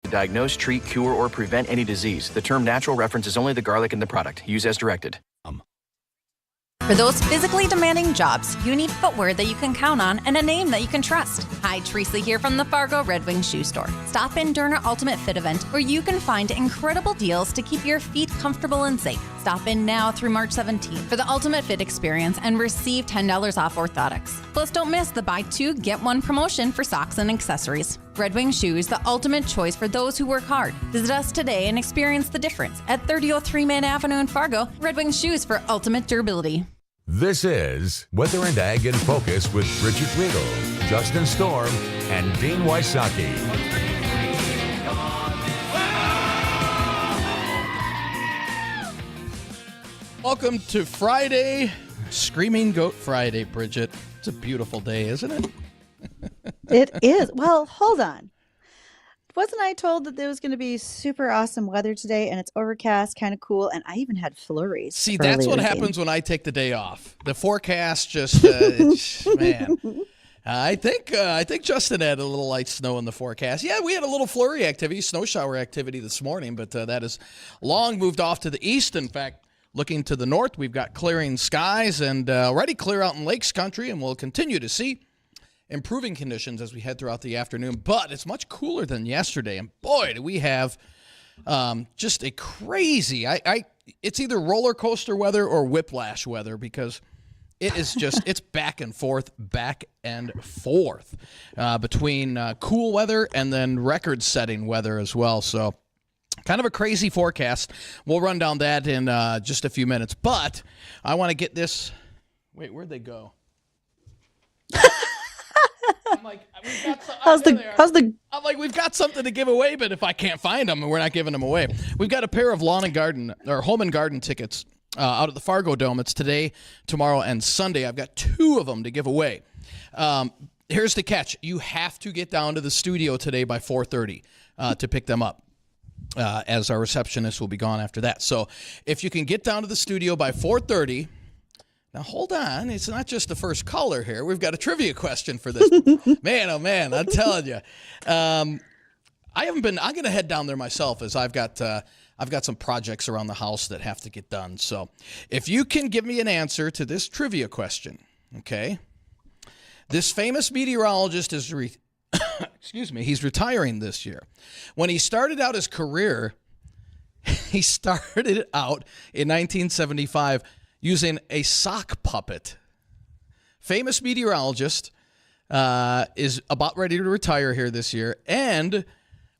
to diagnose, treat, cure, or prevent any disease. The term natural references only the garlic in the product. Use as directed. For those physically demanding jobs, you need footwear that you can count on and a name that you can trust. Hi, Teresa here from the Fargo Red Wing Shoe Store. Stop in during our Ultimate Fit event where you can find incredible deals to keep your feet comfortable and safe. Stop in now through March 17th for the Ultimate Fit experience and receive $10 off orthotics. Plus, don't miss the buy two, get one promotion for socks and accessories. Red Wing Shoes, the ultimate choice for those who work hard. Visit us today and experience the difference at 3003 Main Avenue in Fargo. Red Wing Shoes for ultimate durability. This is Weather and Ag in Focus with Bridgette Readel, Justin Storm, and Dean Wysocki. Welcome to Friday, Screaming Goat Friday, Bridgette. It's a beautiful day, isn't it? It is. Well, hold on. Wasn't I told that there was going to be super awesome weather today, and it's overcast, kind of cool, and I even had flurries. See, that's what happens when I take the day off. The forecast just, man. I think Justin had a little light snow in the forecast. Yeah, we had a little flurry activity, snow shower activity this morning, but that has long moved off to the east. In fact, looking to the north, we've got clearing skies and already clear out in Lakes Country, and we'll continue to see improving conditions as we head throughout the afternoon, but it's much cooler than yesterday. And boy, do we have just a crazy, it's either roller coaster weather or whiplash weather, because it is just, it's back and forth between cool weather and then record setting weather as well. So kind of a crazy forecast. We'll run down that in just a few minutes, but I want to get this. Wait, where'd they go? I'm like, we've got something to give away, but if I can't find them, we're not giving them away. We've got a pair of home and garden tickets out at the Fargo Dome. It's today, tomorrow, and Sunday. I've got 2 of them to give away. Here's the catch. You have to get down to the studio today by 4:30 to pick them up, as our receptionist will be gone after that. So if you can get down to the studio by 4:30, now, hold on. It's not just the first caller here. We've got a trivia question for this. Man, oh, man, I'm telling you. I'm going to head down there myself, as I've got some projects around the house that have to get done. So if you can give me an answer to this trivia question, okay? This famous meteorologist is, he's retiring this year. When he started out his career, he started out in 1975 using a sock puppet. Famous meteorologist is about ready to retire here this year. And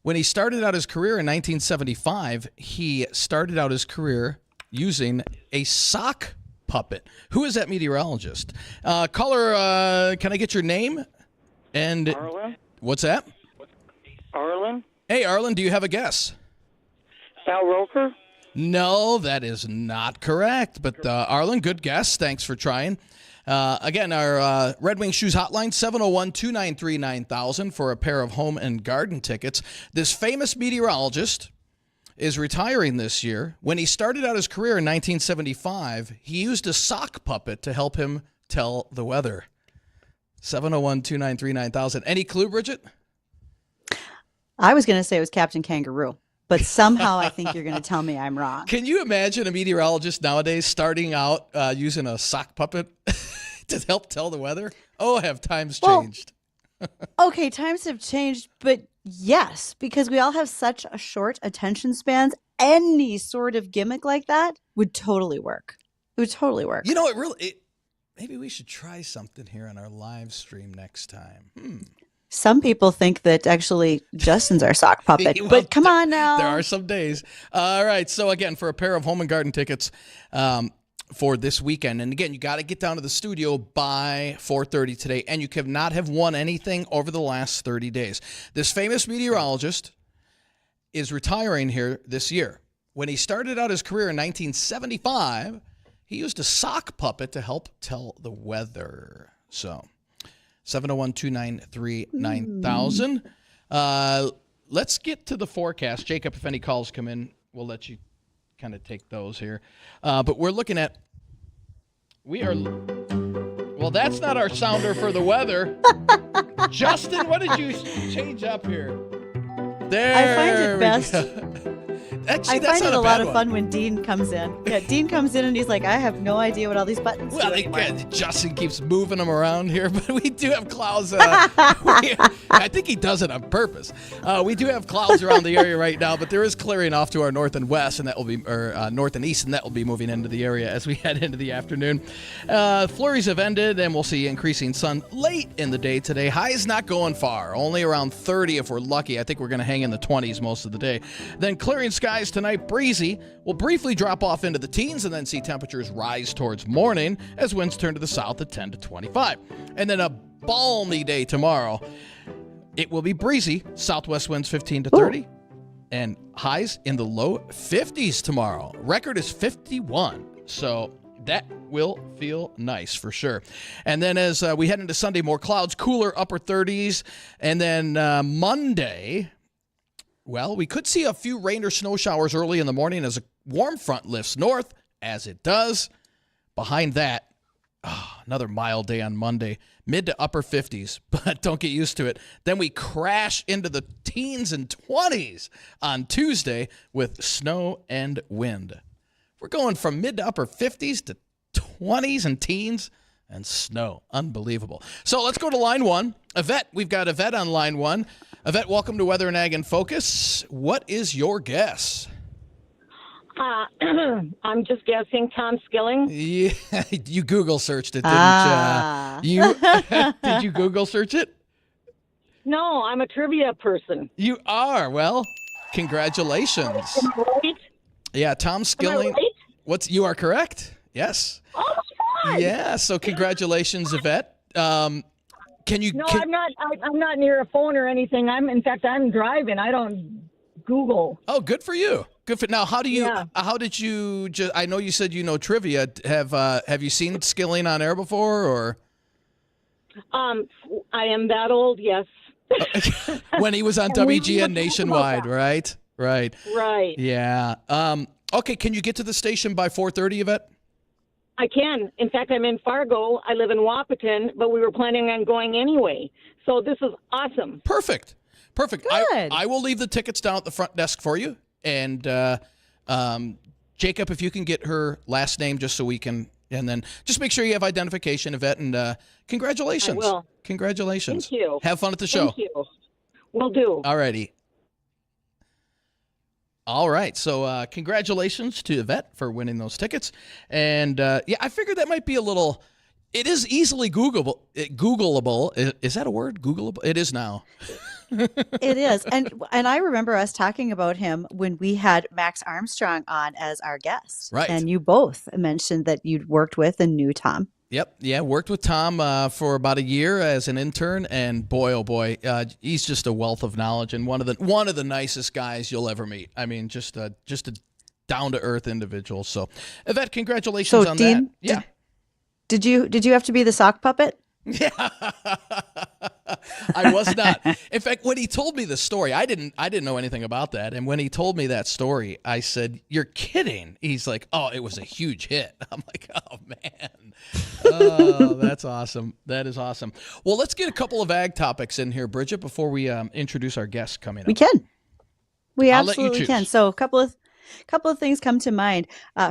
when he started out his career in 1975, he started out his career using a sock puppet. Who is that meteorologist? Caller, can I get your name? And Arlen? What's that? Arlen? Hey, Arlen, do you have a guess? Al Roker? No, that is not correct. But Arlen, good guess. Thanks for trying. Again, our Red Wing Shoes hotline, 701-293-9000 for a pair of home and garden tickets. This famous meteorologist is retiring this year. When he started out his career in 1975, he used a sock puppet to help him tell the weather. 701-293-9000. Any clue, Bridgette? I was going to say it was Captain Kangaroo, but somehow I think you're going to tell me I'm wrong. Can you imagine a meteorologist nowadays starting out using a sock puppet to help tell the weather? Oh, have times changed? Okay, times have changed, but yes, because we all have such a short attention spans. Any sort of gimmick like that would totally work. It would totally work. You know, maybe we should try something here on our live stream next time. Some people think that actually Justin's our sock puppet, Well, but come on now. There are some days. All right. So again, for a pair of home and garden tickets for this weekend, and again, you got to get down to the studio by 4:30 today, and you cannot have won anything over the last 30 days. This famous meteorologist is retiring here this year. When he started out his career in 1975, he used a sock puppet to help tell the weather. So 701-293-9000. Let's get to the forecast. Jacob, if any calls come in, we'll let you kind of take those here. But we're looking at, well, that's not our sounder for the weather. Justin, what did you change up here? There I find it we best. go. Actually, I that's find it not a lot bad of one. fun when Dean comes in. Yeah, Dean comes in and he's like, I have no idea what all these buttons Well, do anymore. Justin keeps moving them around here, but we do have clouds. I think he does it on purpose. We do have clouds around the area right now, but there is clearing off to our north and west, and that will be, or north and east, and that will be moving into the area as we head into the afternoon. Flurries have ended, and we'll see increasing sun late in the day today. Highs not going far, only around 30 if we're lucky. I think we're going to hang in the 20s most of the day. Then clearing skies tonight, breezy. We'll briefly drop off into the teens and then see temperatures rise towards morning as winds turn to the south at 10 to 25. And then a balmy day tomorrow. It will be breezy, southwest winds 15 to 30, and highs in the low 50s tomorrow. Record is 51, so that will feel nice for sure. And then as we head into Sunday, more clouds, cooler upper 30s, and then Monday, well, we could see a few rain or snow showers early in the morning as a warm front lifts north, as it does. Behind that, another mild day on Monday, mid to upper 50s, but don't get used to it. Then we crash into the teens and 20s on Tuesday with snow and wind. We're going from mid to upper 50s to 20s and teens and snow. Unbelievable. So let's go to line one. Yvette, we've got Yvette on line one. Yvette, welcome to Weather and Ag in Focus. What is your guess? I'm just guessing Tom Skilling. Yeah, you Google searched it, didn't you? Did you Google search it? No, I'm a trivia person. You are. Well, congratulations. Am I right? Yeah, Tom Skilling. Am I right? You are correct. Yes. Oh, fun. Yeah. So congratulations, Yvette. Can you? No, I'm not. I'm not near a phone or anything. In fact, I'm driving. I don't Google. Oh, good for you. Good for now. How do you? Yeah. How did you? I know you said you know trivia. Have you seen Skilling on air before, or? I am that old. Yes. When he was on And we WGN talked Nationwide, about that. right? Right. Right. Yeah. Okay. Can you get to the station by 4:30, Yvette? I can. In fact, I'm in Fargo. I live in Wapaton, but we were planning on going anyway. So this is awesome. Perfect. Good. I will leave the tickets down at the front desk for you. And Jacob, if you can get her last name just so we can, and then just make sure you have identification, Yvette, and congratulations. I will. Congratulations. Thank you. Have fun at the show. Thank you. Will do. All righty. All right. So congratulations to Yvette for winning those tickets. And yeah, I figured that might be a little. It is easily Googleable. Is that a word? Googleable? It is now. It is. And I remember us talking about him when we had Max Armstrong on as our guest. Right. And you both mentioned that you'd worked with and knew Tom. Yep. Yeah. Worked with Tom for about a year as an intern, and boy, oh boy, he's just a wealth of knowledge and one of the nicest guys you'll ever meet. I mean, just a down to earth individual. So, Yvette, congratulations on Dean, that. Yeah. Did you have to be the sock puppet? Yeah. I was not. In fact, when he told me the story, I didn't know anything about that. And when he told me that story, I said, "You're kidding." He's like, "Oh, it was a huge hit." I'm like, "Oh man." Oh, that's awesome. That is awesome. Well, let's get a couple of ag topics in here, Bridgette, before we introduce our guests coming up. We can. We I'll let you absolutely choose. can. So a couple of things come to mind.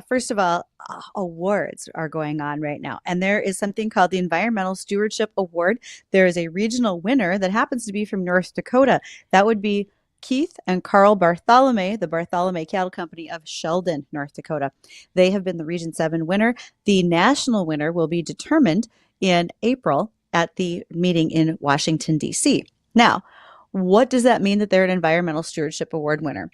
First of all, awards are going on right now, and there is something called the Environmental Stewardship Award. There is a regional winner that happens to be from North Dakota. That would be Keith and Carl Bartholomew, the Bartholomew Cattle Company of Sheldon, North Dakota. They have been the Region 7 winner. The national winner will be determined in April at the meeting in Washington, D.C. Now, what does that mean that they're an Environmental Stewardship Award winner?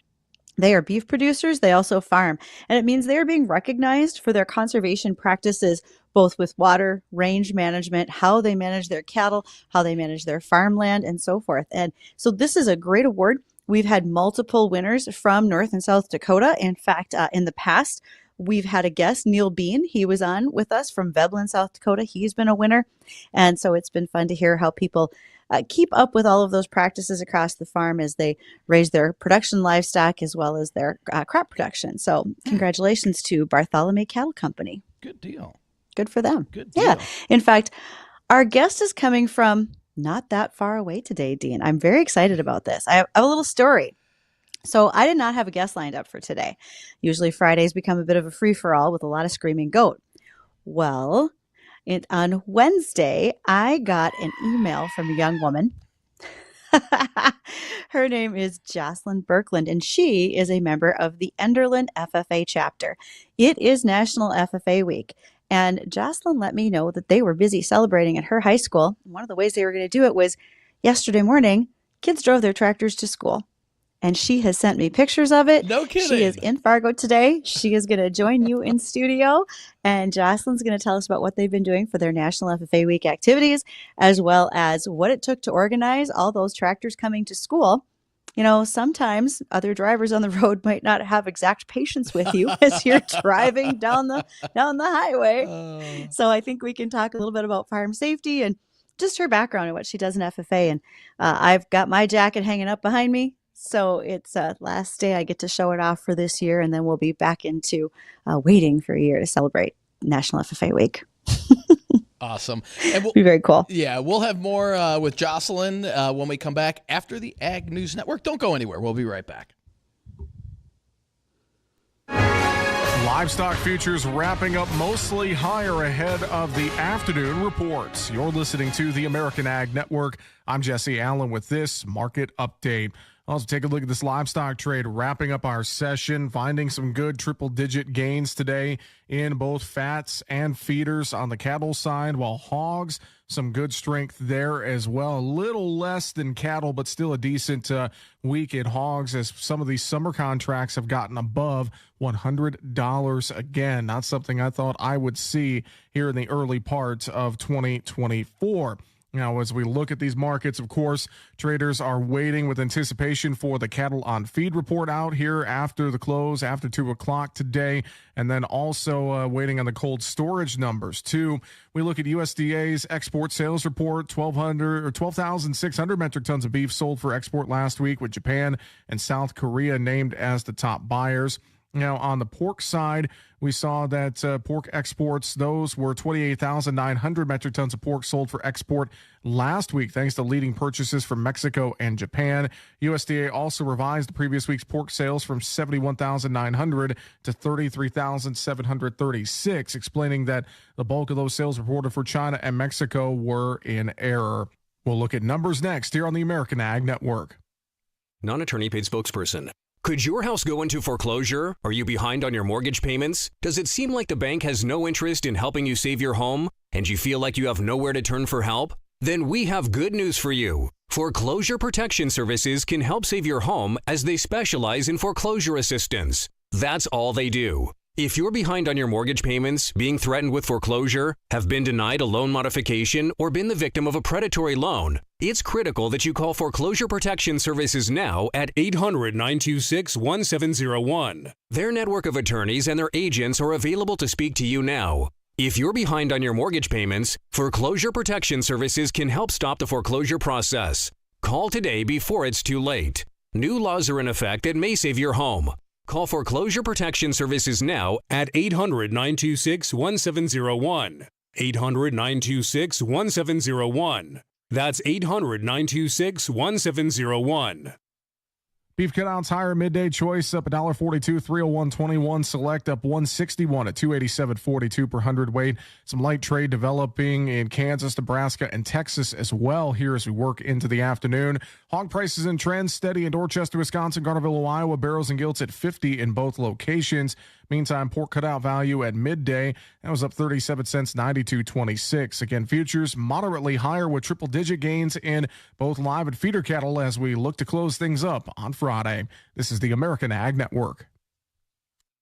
They are beef producers. They also farm. And it means they are being recognized for their conservation practices, both with water, range management, how they manage their cattle, how they manage their farmland, and so forth. And so this is a great award. We've had multiple winners from North and South Dakota. In fact, in the past, we've had a guest, Neil Bean. He was on with us from Veblen, South Dakota. He's been a winner. And so it's been fun to hear how people keep up with all of those practices across the farm as they raise their production livestock as well as their crop production. So congratulations to Bartholomew Cattle Company. Good deal. Good for them. Good deal. Yeah. In fact, our guest is coming from not that far away today, Dean. I'm very excited about this. I have a little story. So I did not have a guest lined up for today. Usually Fridays become a bit of a free-for-all with a lot of screaming goat. Well, on Wednesday, I got an email from a young woman. Her name is Joycelyn Birkhold, and she is a member of the Enderlin FFA chapter. It is National FFA Week, and Joycelyn let me know that they were busy celebrating at her high school. One of the ways they were going to do it was yesterday morning, kids drove their tractors to school. And she has sent me pictures of it. No kidding. She is in Fargo today. She is going to join you in studio. And Joycelyn's going to tell us about what they've been doing for their National FFA Week activities, as well as what it took to organize all those tractors coming to school. You know, sometimes other drivers on the road might not have exact patience with you as you're driving down the highway. So I think we can talk a little bit about farm safety and just her background and what she does in FFA. And I've got my jacket hanging up behind me. So it's last day I get to show it off for this year, and then we'll be back into waiting for a year to celebrate National FFA Week. Awesome. And be very cool. Yeah, we'll have more with Joycelyn when we come back after the Ag News Network. Don't go anywhere. We'll be right back. Livestock futures wrapping up mostly higher ahead of the afternoon reports. You're listening to the American Ag Network. I'm Jesse Allen with this market update. Also, take a look at this livestock trade, wrapping up our session, finding some good triple-digit gains today in both fats and feeders on the cattle side, while hogs, some good strength there as well. A little less than cattle, but still a decent week in hogs as some of these summer contracts have gotten above $100 again. Not something I thought I would see here in the early part of 2024. Now, as we look at these markets, of course, traders are waiting with anticipation for the cattle on feed report out here after the close, after 2 o'clock today, and then also waiting on the cold storage numbers, too. We look at USDA's export sales report, 12,600 metric tons of beef sold for export last week, with Japan and South Korea named as the top buyers. Now, on the pork side, we saw that pork exports, those were 28,900 metric tons of pork sold for export last week, thanks to leading purchases from Mexico and Japan. USDA also revised the previous week's pork sales from 71,900 to 33,736, explaining that the bulk of those sales reported for China and Mexico were in error. We'll look at numbers next here on the American Ag Network. Non-attorney paid spokesperson. Could your house go into foreclosure? Are you behind on your mortgage payments? Does it seem like the bank has no interest in helping you save your home? And you feel like you have nowhere to turn for help? Then we have good news for you. Foreclosure Protection Services can help save your home as they specialize in foreclosure assistance. That's all they do. If you're behind on your mortgage payments, being threatened with foreclosure, have been denied a loan modification, or been the victim of a predatory loan, it's critical that you call Foreclosure Protection Services now at 800-926-1701. Their network of attorneys and their agents are available to speak to you now. If you're behind on your mortgage payments, Foreclosure Protection Services can help stop the foreclosure process. Call today before it's too late. New laws are in effect that may save your home. Call Foreclosure Protection Services now at 800-926-1701. 800-926-1701. That's 800-926-1701. Beef cutouts higher midday choice up $1.42, 301.21. Select up 161 at 287.42 per hundredweight. Some light trade developing in Kansas, Nebraska, and Texas as well here as we work into the afternoon. Hog prices and trends steady in Dorchester, Wisconsin, Garnerville, Iowa. Barrows and gilts at 50 in both locations. Meantime, pork cutout value at midday, that was up 37 cents, 92.26. Again, futures moderately higher with triple-digit gains in both live and feeder cattle as we look to close things up on Friday. This is the American Ag Network.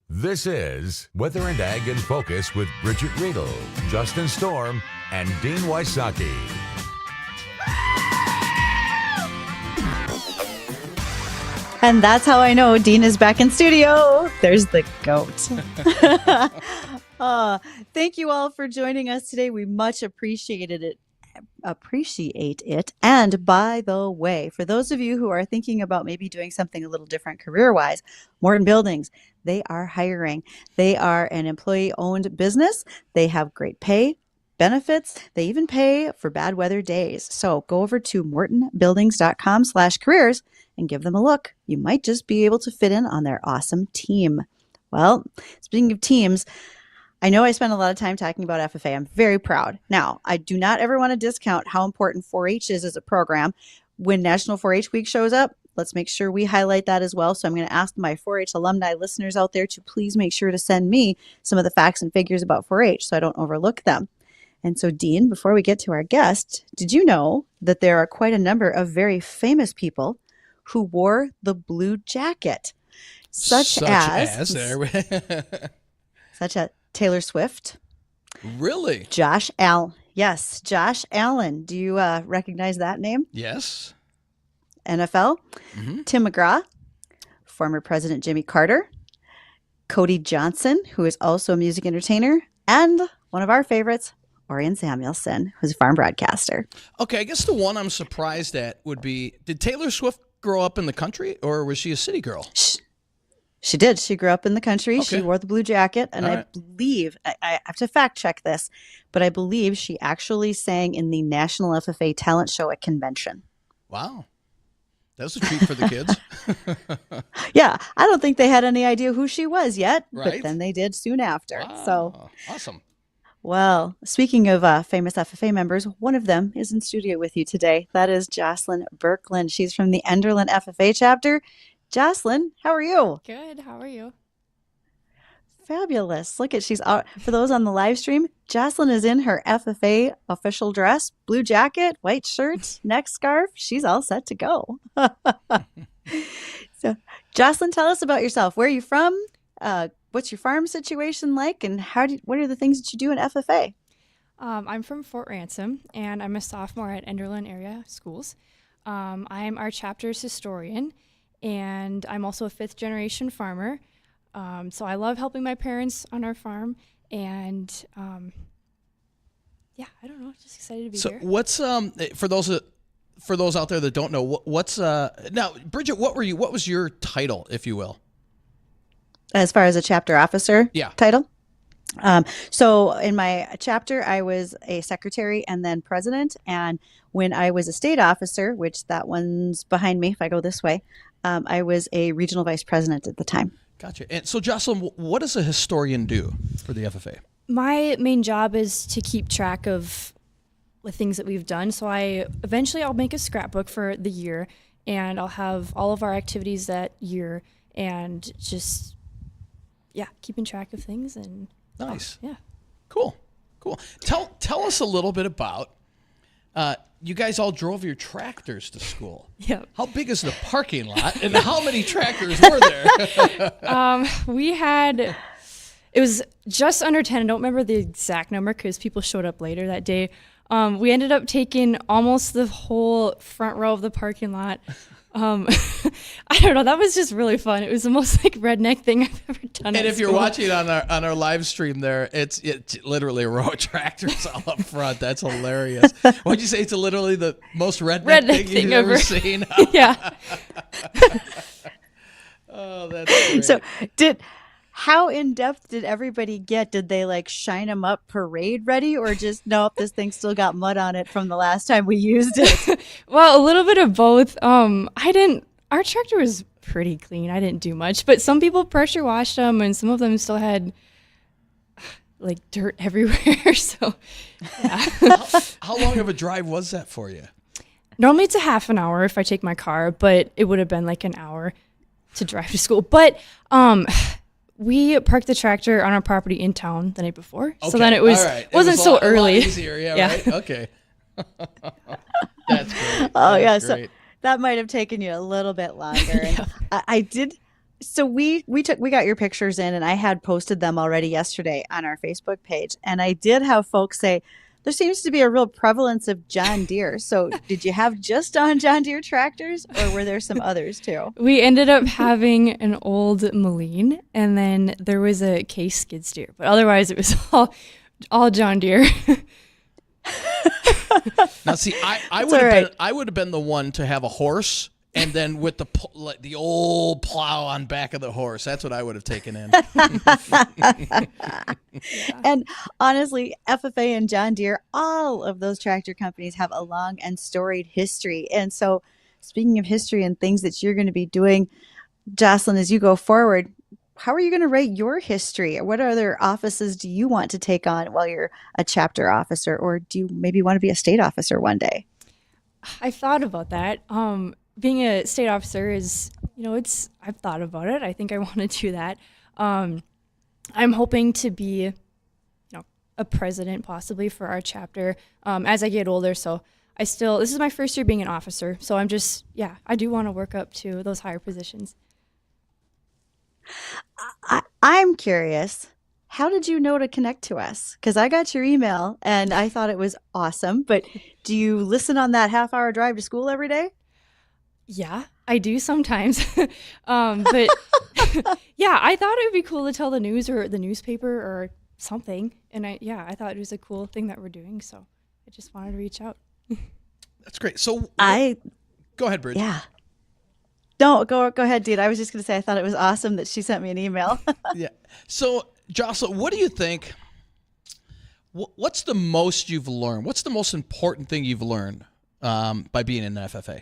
This is Weather and Ag in Focus with Bridgette Readel, Justin Storm, and Dean Wysocki. And that's how I know Dean is back in studio. There's the goat. Thank you all for joining us today. We much appreciate it. And by the way, for those of you who are thinking about maybe doing something a little different career-wise, Morton Buildings, they are hiring. They are an employee-owned business. They have great pay, benefits. They even pay for bad weather days. So go over to mortonbuildings.com/careers and give them a look. You might just be able to fit in on their awesome team. Well, speaking of teams, I know I spend a lot of time talking about FFA. I'm very proud. Now, I do not ever want to discount how important 4-H is as a program. When National 4-H Week shows up, let's make sure we highlight that as well. So I'm going to ask my 4-H alumni listeners out there to please make sure to send me some of the facts and figures about 4-H so I don't overlook them. And so, Dean, before we get to our guest, did you know that there are quite a number of very famous people who wore the blue jacket? Such as Taylor Swift. Really? Josh Allen. Yes, Josh Allen. Do you recognize that name? Yes. NFL. Tim McGraw, former President Jimmy Carter, Cody Johnson, who is also a music entertainer, and one of our favorites, Orion Samuelson, who's a farm broadcaster. Okay, I guess the one I'm surprised at would be, did Taylor Swift grow up in the country, or was she a city girl? She did. She grew up in the country. Okay. She wore the blue jacket. And All I right. believe, I have to fact check this, but I believe she actually sang in the National FFA talent show at convention. Wow. That was a treat for the kids. Yeah. I don't think they had any idea who she was yet, Right. but then they did soon after. Wow. So, Awesome. well, speaking of famous FFA members, one of them is in studio with you today. That is Joycelyn Birkhold. She's from the Enderlin FFA chapter. Joycelyn, how are you? Good. How are you? Fabulous. Look at, she's out. For those on the live stream, Joycelyn is in her FFA official dress, blue jacket, white shirt, neck scarf. She's all set to go. So, Joycelyn, tell us about yourself. Where are you from? What's your farm situation like? And what are the things that you do in FFA? I'm from Fort Ransom, and I'm a sophomore at Enderlin area schools. I'm our chapter's historian, and I'm also a fifth-generation farmer. So I love helping my parents on our farm, and yeah, I don't know, just excited to be here. So what's for those out there that don't know, what's now, Bridgette, what was your title, if you will? As far as a chapter officer title? So in my chapter, I was a secretary and then president. And when I was a state officer, which that one's behind me if I go this way, I was a regional vice president at the time. Gotcha. And so, Joycelyn, what does a historian do for the FFA? My main job is to keep track of the things that we've done. So I'll make a scrapbook for the year, and I'll have all of our activities that year, and just, keeping track of things. And nice. Yeah. Cool. Tell us a little bit about, you guys all drove your tractors to school. Yep. How big is the parking lot, and how many tractors were there? It was just under 10. I don't remember the exact number because people showed up later that day. We ended up taking almost the whole front row of the parking lot. I don't know. That was just really fun. It was the most redneck thing I've ever done. And if you're watching on our live stream there, it's literally a row of tractors all up front. That's hilarious. What'd you say? It's literally the most redneck thing you've ever seen. Yeah. Oh, that's great. So how in depth did everybody get? Did they shine them up parade ready, or just nope, this thing still got mud on it from the last time we used it? Well, a little bit of both. Our tractor was pretty clean. I didn't do much, but some people pressure washed them, and some of them still had dirt everywhere. So, yeah. How long of a drive was that for you? Normally it's a half an hour if I take my car, but it would have been an hour to drive to school. But we parked the tractor on our property in town the night before, so then it wasn't so early. A lot easier, yeah. Right? Okay. That's great. Oh, That's yeah. great. So that might have taken you a little bit longer. And I did. So we got your pictures in, and I had posted them already yesterday on our Facebook page. And I did have folks say, there seems to be a real prevalence of John Deere. So did you have just on John Deere tractors, or were there some others too? We ended up having an old Moline, and then there was a Case skid steer. But otherwise, it was all John Deere. Now, see, I would have been the one to have a horse, and then with the old plow on back of the horse. That's what I would have taken in. And honestly, FFA and John Deere, all of those tractor companies have a long and storied history. And so speaking of history and things that you're going to be doing, Joycelyn, as you go forward, how are you going to write your history? What other offices do you want to take on while you're a chapter officer, or do you maybe want to be a state officer one day? I thought about that. Being a state officer is, I've thought about it. I think I want to do that. I'm hoping to be, a president possibly for our chapter as I get older. So this is my first year being an officer. So I do want to work up to those higher positions. I'm curious, how did you know to connect to us? Because I got your email and I thought it was awesome. But do you listen on that half-hour drive to school every day? Yeah, I do sometimes. But yeah, I thought it would be cool to tell the news or the newspaper or something. And I thought it was a cool thing that we're doing. So I just wanted to reach out. That's great. So go ahead, Bridget. Yeah. No, go ahead, dude. I was just going to say I thought it was awesome that she sent me an email. Yeah. So, Joycelyn, what do you think? What's the most you've learned? What's the most important thing you've learned by being in an FFA?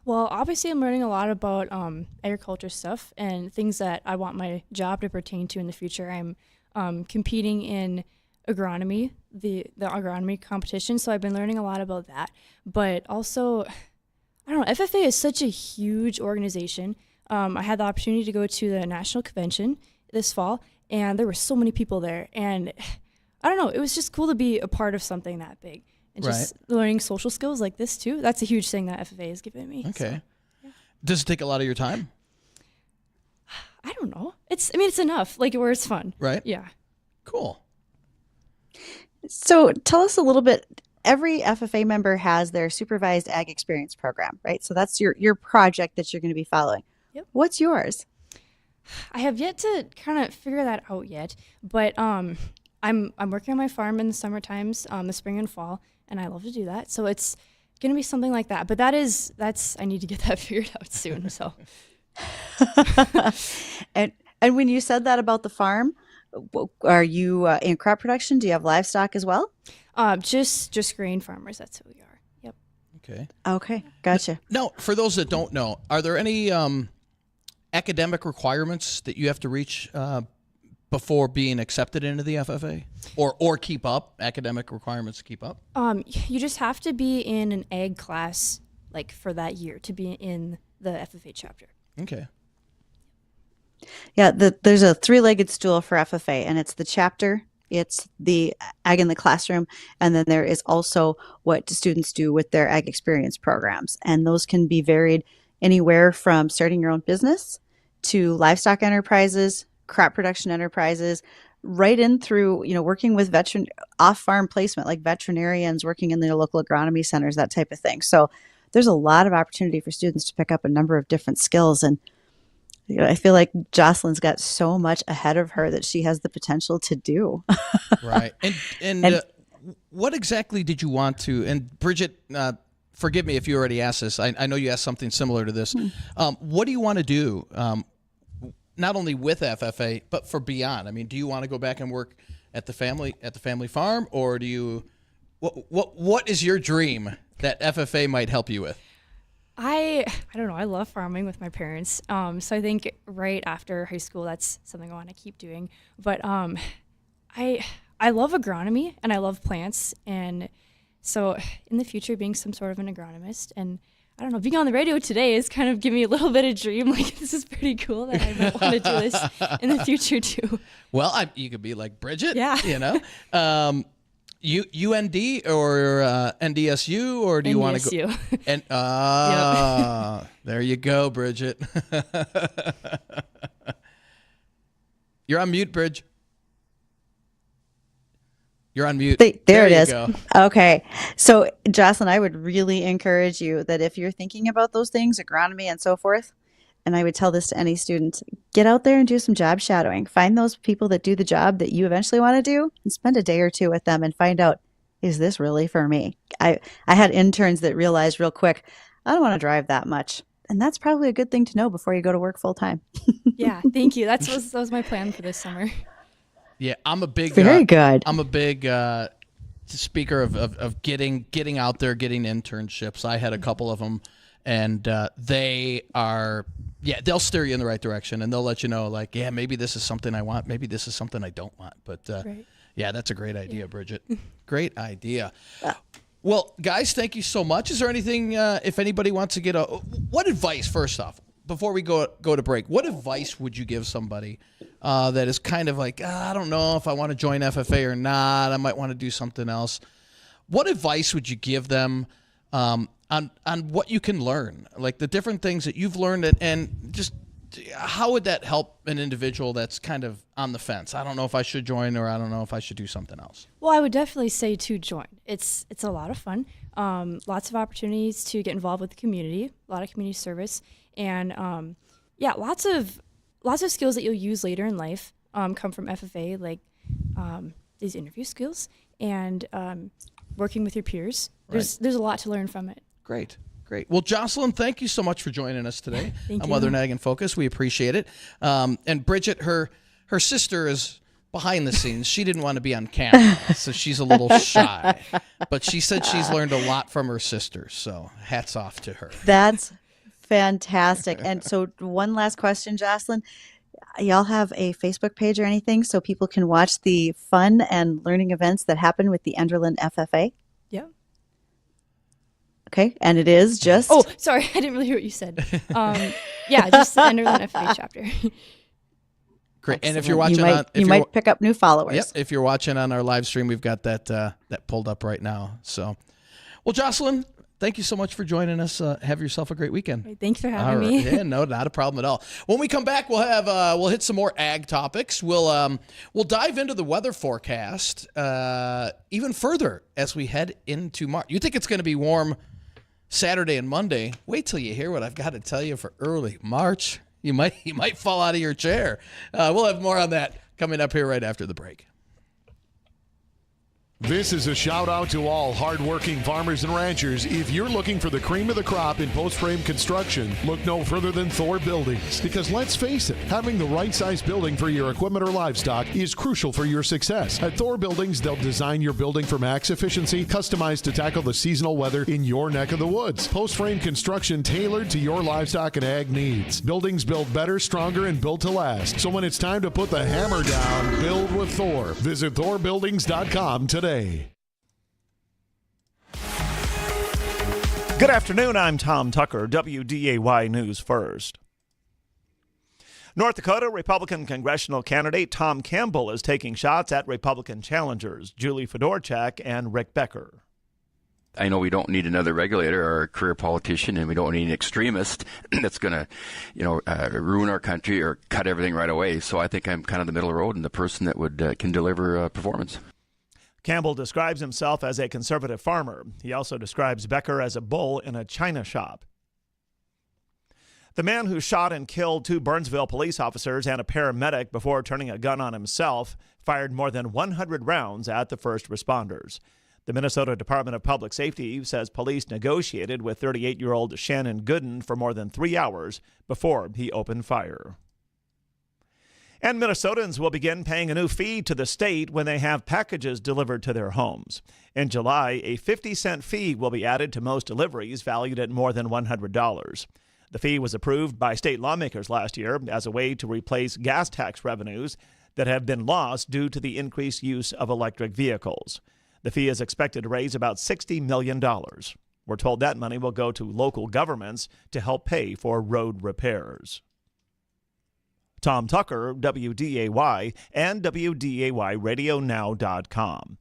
Well, obviously, I'm learning a lot about agriculture stuff and things that I want my job to pertain to in the future. I'm competing in agronomy, the agronomy competition, so I've been learning a lot about that. But also, I don't know, FFA is such a huge organization. I had the opportunity to go to the national convention this fall, and there were so many people there. And I don't know, it was just cool to be a part of something that big. And just learning social skills like this, too. That's a huge thing that FFA has given me. Okay. So, yeah. Does it take a lot of your time? I don't know. It's enough, like where it's fun. Right? Yeah. Cool. So tell us a little bit. Every FFA member has their supervised ag experience program, right? So that's your project that you're going to be following. Yep. What's yours? I have yet to kind of figure that out yet, but I'm working on my farm in the summer times, the spring and fall, and I love to do that. So it's going to be something like that. But that's I need to get that figured out soon. So. And when you said that about the farm, are you in crop production? Do you have livestock as well? Just grain farmers. That's who we are. Yep. Okay. Gotcha. Now, for those that don't know, are there any academic requirements that you have to reach before being accepted into the FFA, or keep up academic requirements to keep up? You just have to be in an ag class like for that year to be in the FFA chapter. Okay. Yeah, there's a three-legged stool for FFA, and it's the chapter, it's the ag in the classroom, and then there is also what students do with their ag experience programs. And those can be varied anywhere from starting your own business to livestock enterprises, crop production enterprises, right in through, working with off-farm placement, like veterinarians working in their local agronomy centers, that type of thing. So there's a lot of opportunity for students to pick up a number of different skills. And I feel like Joycelyn's got so much ahead of her that she has the potential to do. Right. And what exactly did you want to, and Bridgette, forgive me if you already asked this. I know you asked something similar to this. What do you want to do, not only with FFA, but for beyond? I mean, do you want to go back and work at the family farm, or do you, what is your dream that FFA might help you with? I don't know. I love farming with my parents. So I think right after high school, that's something I want to keep doing. But I love agronomy and I love plants. And so in the future, being some sort of an agronomist, and I don't know, being on the radio today is kind of giving me a little bit of dream. Like, this is pretty cool that I might want to do this in the future too. Well, you could be like Bridgette, yeah. UND or NDSU, or do you want to go? And there you go, Bridgette. You're on mute, Bridge. You're on mute. There it is. Go. Okay. So, Joycelyn, I would really encourage you that if you're thinking about those things, agronomy and so forth, and I would tell this to any student, get out there and do some job shadowing. Find those people that do the job that you eventually want to do and spend a day or two with them and find out, is this really for me? I had interns that realized real quick, I don't want to drive that much. And that's probably a good thing to know before you go to work full time. Yeah, thank you. That was my plan for this summer. Yeah, I'm a big very good. I'm a big speaker of getting out there, getting internships. I had a couple of them and they are. Yeah, they'll steer you in the right direction, and they'll let you know, like, yeah, maybe this is something I want, maybe this is something I don't want. But yeah, that's a great idea, Bridgette. Great idea. Well, guys, thank you so much. Is there anything, if anybody wants to get what advice, first off, before we go to break, what advice would you give somebody that is kind of like, I don't know if I want to join FFA or not, I might want to do something else. What advice would you give them on what you can learn, like the different things that you've learned, and just how would that help an individual that's kind of on the fence? I don't know if I should join, or I don't know if I should do something else. Well, I would definitely say to join. It's a lot of fun. Lots of opportunities to get involved with the community, a lot of community service, and lots of skills that you'll use later in life come from FFA, like these interview skills and working with your peers. There's a lot to learn from it. Great. Well, Joycelyn, thank you so much for joining us today on you. Weather Ag in Focus. We appreciate it. And Bridgette, her sister is behind the scenes. She didn't want to be on camera, so she's a little shy. But she said she's learned a lot from her sister, so hats off to her. That's fantastic. And so one last question, Joycelyn. Y'all have a Facebook page or anything so people can watch the fun and learning events that happen with the Enderlin FFA? Yeah. Okay, and it is just... Oh, sorry, I didn't really hear what you said. Just the Enderlin FFA chapter. Great. Excellent. And if you're watching you might pick up new followers. Yep. If you're watching on our live stream, we've got that pulled up right now. So, well, Joycelyn, thank you so much for joining us. Have yourself a great weekend. Thanks for having me. Yeah, no, not a problem at all. When we come back, we'll hit some more ag topics. We'll dive into the weather forecast even further as we head into March. You think it's going to be warm Saturday and Monday? Wait till you hear what I've got to tell you for early March. You might fall out of your chair. We'll have more on that coming up here right after the break. This is a shout out to all hardworking farmers and ranchers. If you're looking for the cream of the crop in post-frame construction, look no further than Thor Buildings. Because let's face it, having the right size building for your equipment or livestock is crucial for your success. At Thor Buildings, they'll design your building for max efficiency, customized to tackle the seasonal weather in your neck of the woods. Post-frame construction tailored to your livestock and ag needs. Buildings built better, stronger, and built to last. So when it's time to put the hammer down, build with Thor. Visit thorbuildings.com today. Good afternoon, I'm Tom Tucker, WDAY News First. North Dakota Republican congressional candidate Tom Campbell is taking shots at Republican challengers Julie Fedorchak and Rick Becker. I know we don't need another regulator or a career politician, and we don't need an extremist that's going to, ruin our country or cut everything right away. So I think I'm kind of the middle of the road and the person that would can deliver performance. Campbell describes himself as a conservative farmer. He also describes Becker as a bull in a china shop. The man who shot and killed 2 Burnsville police officers and a paramedic before turning a gun on himself fired more than 100 rounds at the first responders. The Minnesota Department of Public Safety says police negotiated with 38-year-old Shannon Gooden for more than 3 hours before he opened fire. And Minnesotans will begin paying a new fee to the state when they have packages delivered to their homes. In July, a 50-cent fee will be added to most deliveries valued at more than $100. The fee was approved by state lawmakers last year as a way to replace gas tax revenues that have been lost due to the increased use of electric vehicles. The fee is expected to raise about $60 million. We're told that money will go to local governments to help pay for road repairs. Tom Tucker, WDAY, and WDAYRadioNow.com.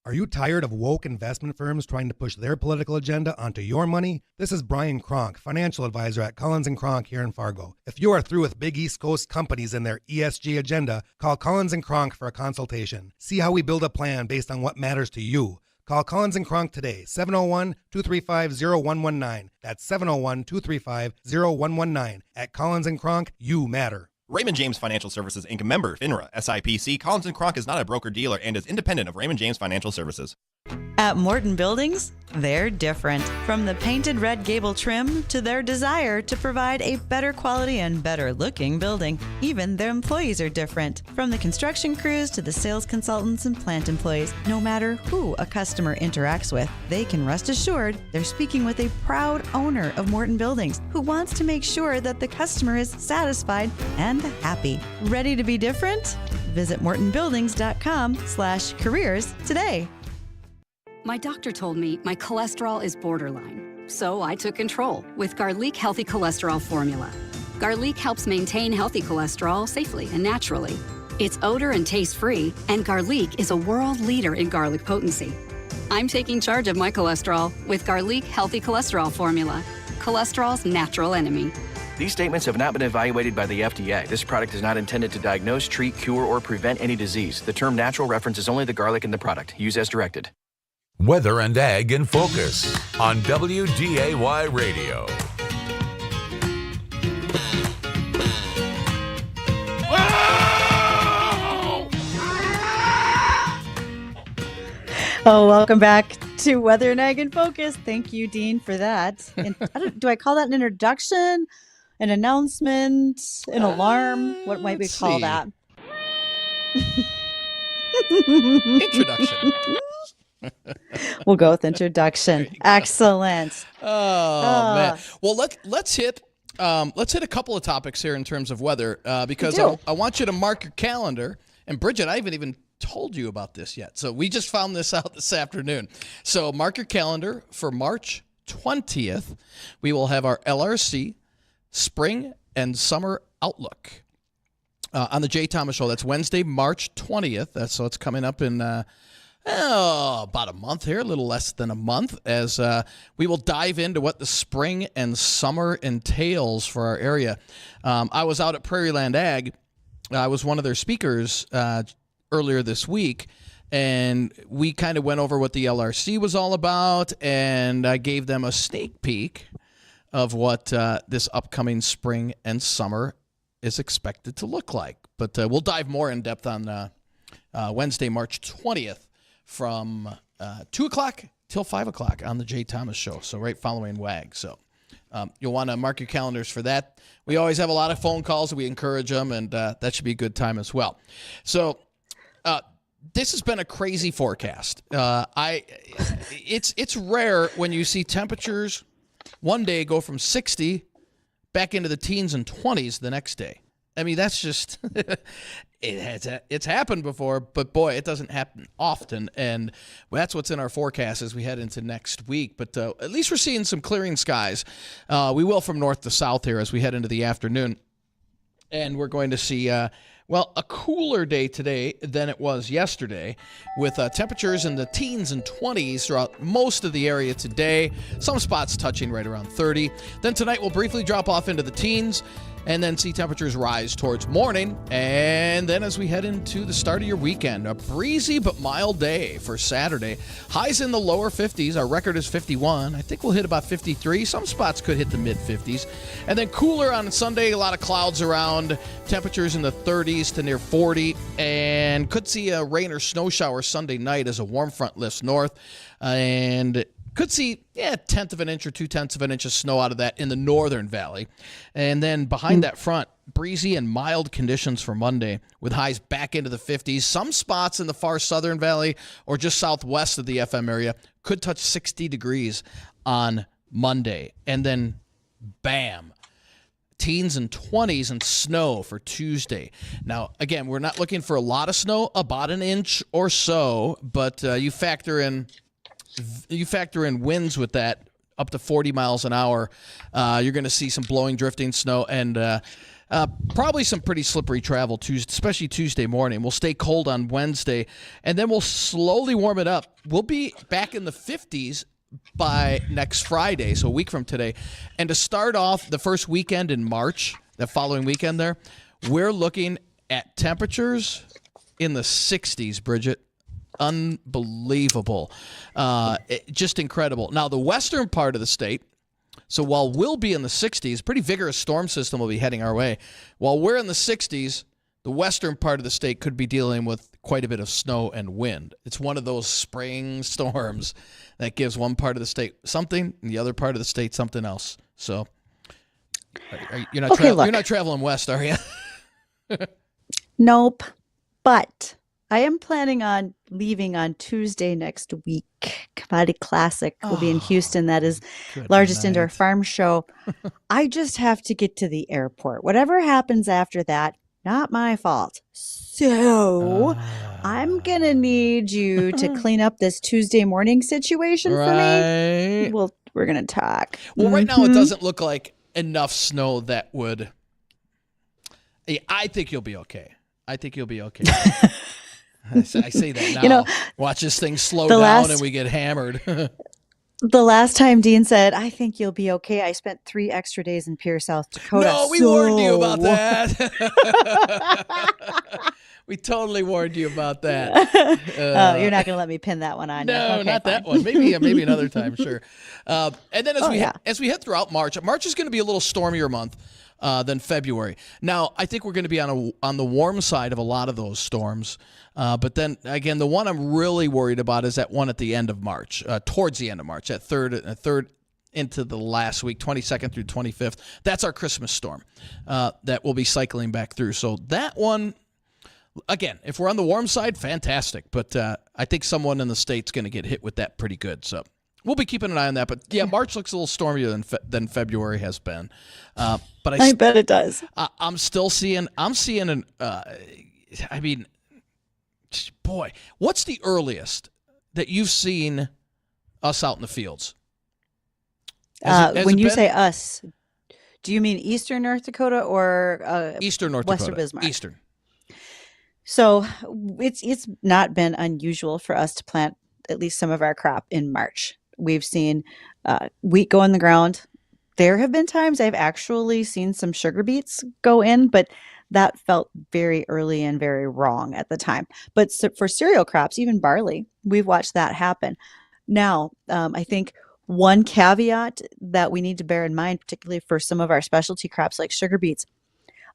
Are you tired of woke investment firms trying to push their political agenda onto your money? This is Brian Kronk, financial advisor at Collins & Kronk here in Fargo. If you are through with big East Coast companies and their ESG agenda, call Collins & Kronk for a consultation. See how we build a plan based on what matters to you. Call Collins & Kronk today, 701-235-0119. That's 701-235-0119. At Collins & Kronk, you matter. Raymond James Financial Services, Inc. member, FINRA, SIPC. Collins & Kronk is not a broker-dealer and is independent of Raymond James Financial Services. At Morton Buildings, they're different. From the painted red gable trim to their desire to provide a better quality and better looking building. Even their employees are different. From the construction crews to the sales consultants and plant employees, no matter who a customer interacts with, they can rest assured they're speaking with a proud owner of Morton Buildings who wants to make sure that the customer is satisfied and happy. Ready to be different? Visit mortonbuildings.com/careers today. My doctor told me my cholesterol is borderline, so I took control with Garlic Healthy Cholesterol Formula. Garlic helps maintain healthy cholesterol safely and naturally. It's odor and taste-free, and Garlic is a world leader in garlic potency. I'm taking charge of my cholesterol with Garlic Healthy Cholesterol Formula, cholesterol's natural enemy. These statements have not been evaluated by the FDA. This product is not intended to diagnose, treat, cure, or prevent any disease. The term natural references only the garlic in the product. Use as directed. Weather and Ag in Focus on WDAY Radio. Oh, welcome back to Weather and Ag in Focus. Thank you, Dean, for that. And do I call that an introduction, an announcement, an alarm? What might we call that? Introduction. We'll go with introduction. Excellent. Oh man. Well, let's hit a couple of topics here in terms of weather because I want you to mark your calendar. And Bridgette, I haven't even told you about this yet. So we just found this out this afternoon. So mark your calendar for March 20th. We will have our LRC Spring and Summer Outlook on the Jay Thomas Show. That's Wednesday, March 20th. So it's coming up in about a month here, a little less than a month, as we will dive into what the spring and summer entails for our area. I was out at Prairie Land Ag. I was one of their speakers earlier this week, and we kind of went over what the LRC was all about, and I gave them a sneak peek of what this upcoming spring and summer is expected to look like. But we'll dive more in depth on Wednesday, March 20th from 2 o'clock till 5 o'clock on the Jay Thomas Show, so right following WAG. So you'll want to mark your calendars for that. We always have a lot of phone calls. We encourage them, and that should be a good time as well. So this has been a crazy forecast. It's rare when you see temperatures one day go from 60 back into the teens and 20s the next day. I mean, that's just it's happened before, but boy, it doesn't happen often, and that's what's in our forecast as we head into next week. But at least we're seeing some clearing skies. We will from north to south here as we head into the afternoon, and we're going to see a cooler day today than it was yesterday, with temperatures in the teens and 20s throughout most of the area today. Some spots touching right around 30. Then tonight we'll briefly drop off into the teens, and then see temperatures rise towards morning. And then as we head into the start of your weekend, a breezy but mild day for Saturday. Highs in the lower 50s. Our record is 51. I think we'll hit about 53. Some spots could hit the mid-50s. And then cooler on Sunday, a lot of clouds around. Temperatures in the 30s to near 40. And could see a rain or snow shower Sunday night as a warm front lifts north. And could see, 1/10 of an inch or 2/10 of an inch of snow out of that in the northern valley. And then behind that front, breezy and mild conditions for Monday with highs back into the 50s. Some spots in the far southern valley or just southwest of the FM area could touch 60 degrees on Monday. And then, bam, teens and 20s and snow for Tuesday. Now, again, we're not looking for a lot of snow, about an inch or so, but you factor in winds with that up to 40 miles an hour. You're going to see some blowing, drifting snow and probably some pretty slippery travel, especially Tuesday morning. We'll stay cold on Wednesday, and then we'll slowly warm it up. We'll be back in the 50s by next Friday, so a week from today. And to start off the first weekend in March, the following weekend there, we're looking at temperatures in the 60s, Bridgette. Unbelievable. Just incredible. Now, the western part of the state, so while we'll be in the 60s, pretty vigorous storm system will be heading our way. While we're in the 60s, The western part of the state could be dealing with quite a bit of snow and wind. It's one of those spring storms that gives one part of the state something and the other part of the state something else. So you're not traveling west, are you? Nope. But I am planning on leaving on Tuesday next week. Commodity Classic will be in Houston. That is largest indoor farm show. I just have to get to the airport. Whatever happens after that, not my fault. So I'm going to need you to clean up this Tuesday morning situation for me. We're going to talk. Well, right now it doesn't look like enough snow that would. I think you'll be okay. I say that now. Watch this thing slow down and we get hammered. The last time Dean said, I think you'll be okay, I spent 3 extra days in Pierre, South Dakota. No, we warned you about that. We totally warned you about that. You're not going to let me pin that one on. No, okay, not fine. that one. Maybe another time, sure. And then as we head throughout March is going to be a little stormier month than February. Now, I think we're going to be on the warm side of a lot of those storms. But then again, the one I'm really worried about is that one at the end of March, towards the end of March, that third into the last week, 22nd through 25th. That's our Christmas storm that will be cycling back through. So that one, again, if we're on the warm side, fantastic. But I think someone in the state's going to get hit with that pretty good. So we'll be keeping an eye on that. But yeah, March looks a little stormier than February has been. But I bet it does. I'm seeing boy, what's the earliest that you've seen us out in the fields? When you say us, do you mean Eastern North Dakota or Eastern North Western Dakota? Bismarck? Eastern. So it's not been unusual for us to plant at least some of our crop in March. We've seen wheat go in the ground. There have been times I've actually seen some sugar beets go in, but that felt very early and very wrong at the time. But for cereal crops, even barley, we've watched that happen. Now, I think one caveat that we need to bear in mind, particularly for some of our specialty crops like sugar beets,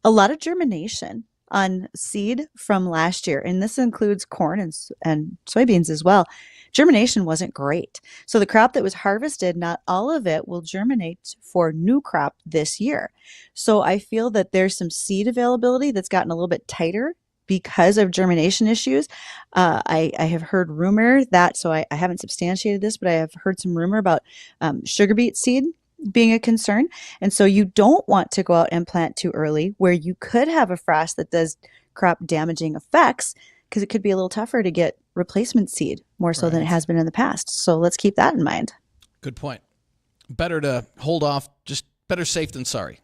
a lot of germination on seed from last year, and this includes corn and soybeans as well. Germination wasn't great. So the crop that was harvested, not all of it will germinate for new crop this year. So I feel that there's some seed availability that's gotten a little bit tighter because of germination issues. I have heard rumor that, so I haven't substantiated this, but I have heard some rumor about sugar beet seed being a concern. And so you don't want to go out and plant too early where you could have a frost that does crop damaging effects, because it could be a little tougher to get replacement seed more so than it has been in the past. So let's keep that in mind. Good point. Better to hold off, just better safe than sorry.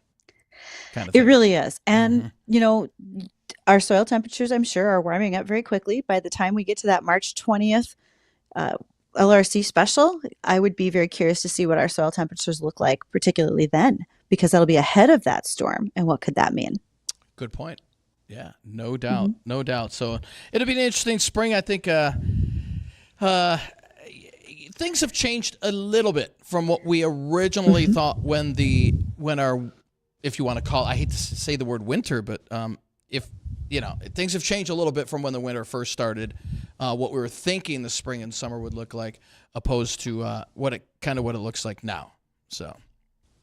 Kind of thing. It really is. And, our soil temperatures, I'm sure, are warming up very quickly. By the time we get to that March 20th LRC special, I would be very curious to see what our soil temperatures look like, particularly then, because that'll be ahead of that storm. And what could that mean? Good point. Yeah, no doubt. No doubt. So it'll be an interesting spring. I think things have changed a little bit from what we originally thought when our, if you want to call, I hate to say the word winter, but things have changed a little bit from when the winter first started, what we were thinking the spring and summer would look like, opposed to what it looks like now. So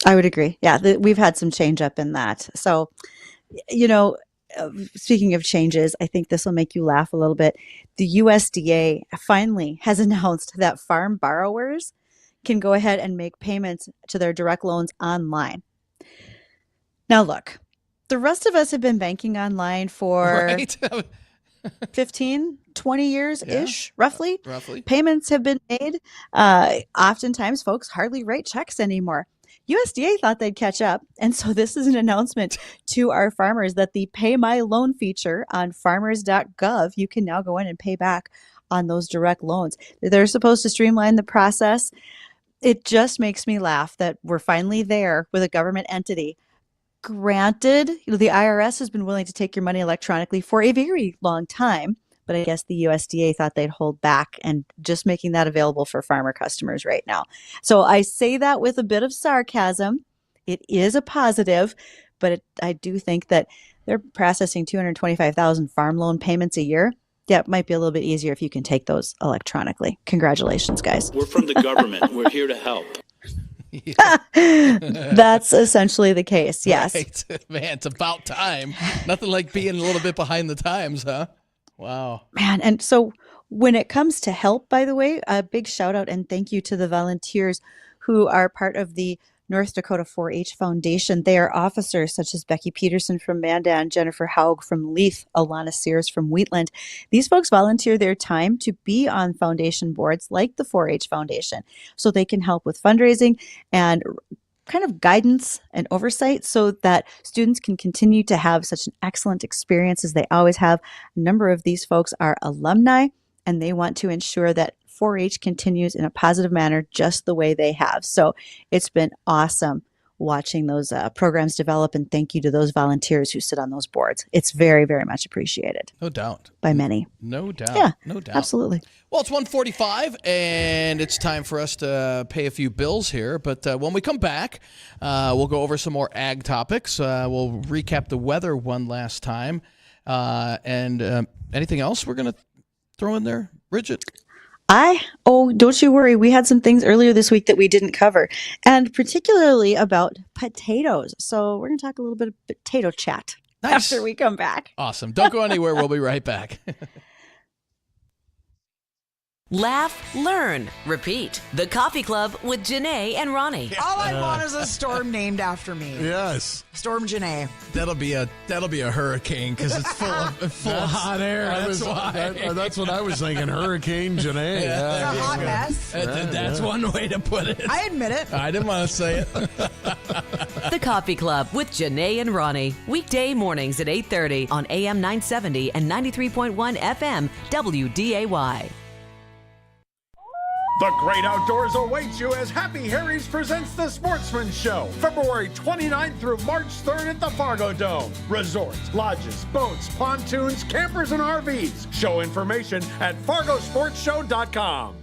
I would agree. Yeah, we've had some change up in that. So, speaking of changes, I think this will make you laugh a little bit. The USDA finally has announced that farm borrowers can go ahead and make payments to their direct loans online. Now, look, the rest of us have been banking online for 15, 20 years-ish, roughly. Payments have been made. Oftentimes, folks hardly write checks anymore. USDA thought they'd catch up, and so this is an announcement to our farmers that the Pay My Loan feature on farmers.gov, you can now go in and pay back on those direct loans. They're supposed to streamline the process. It just makes me laugh that we're finally there with a government entity. Granted, the IRS has been willing to take your money electronically for a very long time, but I guess the USDA thought they'd hold back and just making that available for farmer customers right now. So I say that with a bit of sarcasm. It is a positive, but I do think that they're processing 225,000 farm loan payments a year. Yeah, it might be a little bit easier if you can take those electronically. Congratulations, guys. We're from the government. We're here to help. That's essentially the case, yes. Right. Man, it's about time. Nothing like being a little bit behind the times, huh? Wow. Man, and so when it comes to help, by the way, a big shout out and thank you to the volunteers who are part of the North Dakota 4-H Foundation. They are officers such as Becky Peterson from Mandan, Jennifer Haug from Leith, Alana Sears from Wheatland. These folks volunteer their time to be on foundation boards like the 4-H Foundation so they can help with fundraising and kind of guidance and oversight so that students can continue to have such an excellent experience as they always have. A number of these folks are alumni, and they want to ensure that 4-H continues in a positive manner just the way they have. So it's been awesome watching those programs develop, and thank you to those volunteers who sit on those boards. It's very, very much appreciated. No doubt. By many. No doubt. Yeah, no doubt. Absolutely. Well, it's 1:45, and it's time for us to pay a few bills here. But when we come back, we'll go over some more ag topics. We'll recap the weather one last time. And anything else we're going to throw in there, Bridgette? Don't you worry. We had some things earlier this week that we didn't cover, and particularly about potatoes. So we're going to talk a little bit of potato chat after we come back. Awesome. Don't go anywhere. We'll be right back. Laugh, learn, repeat. The Coffee Club with Janae and Ronnie. All I want is a storm named after me. Yes. Storm Janae. That'll be a hurricane because it's full of hot air. That's why. That's what I was thinking. Hurricane Janae. Yeah. It's a hot mess. That's one way to put it. I admit it. I didn't want to say it. The Coffee Club with Janae and Ronnie. Weekday mornings at 8:30 on AM 970 and 93.1 FM WDAY. The great outdoors awaits you as Happy Harry's presents the Sportsman Show, February 29th through March 3rd at the Fargo Dome. Resorts, lodges, boats, pontoons, campers, and RVs. Show information at fargosportshow.com.